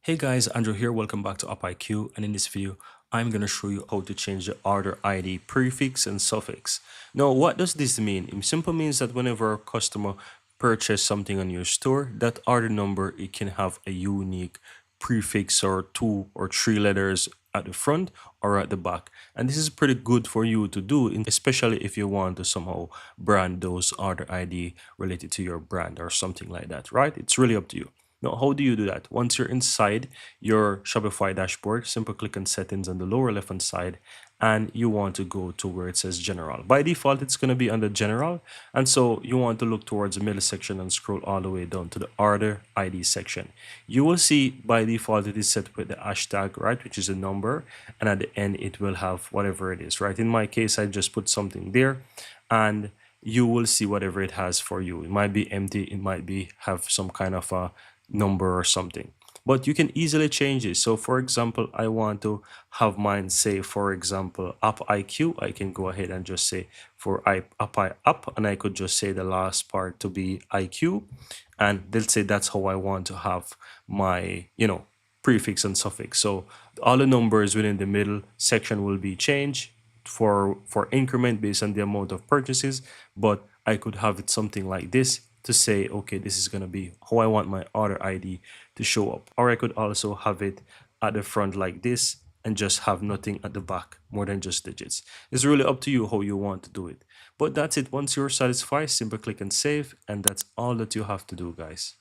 Hey guys, Andrew here. Welcome back to UpIQ, and in this video, I'm going to show you how to change the order ID prefix and suffix. Now, what does this mean? It simply means that whenever a customer purchase something on your store, that order number, it can have a unique prefix or two or three letters at the front or at the back. And this is pretty good for you to do, especially if you want to somehow brand those order ID related to your brand or something like that, right? It's really up to you. Now, how do you do that? Once you're inside your Shopify dashboard, simply click on settings on the lower left hand side and you want to go to where it says general. By default, it's going to be under general. And so you want to look towards the middle section and scroll all the way down to the order ID section. You will see by default it is set with the hashtag, right, which is a number. And at the end, it will have whatever it is, right? In my case, I just put something there and you will see whatever it has for you. It might be empty. It might be have some kind of a number or something, but you can easily change it. So for example, I want to have mine say, for example, up IQ. I can go ahead and just say for up, and I could just say the last part to be IQ, and they'll say that's how I want to have my prefix and suffix. So all the numbers within the middle section will be changed for increment based on the amount of purchases, but I could have it something like this to say, okay, this is going to be how I want my order ID to show up. Or I could also have it at the front like this and just have nothing at the back more than just digits. It's really up to you how you want to do it. But that's it. Once you're satisfied, simply click and save, and that's all that you have to do, guys.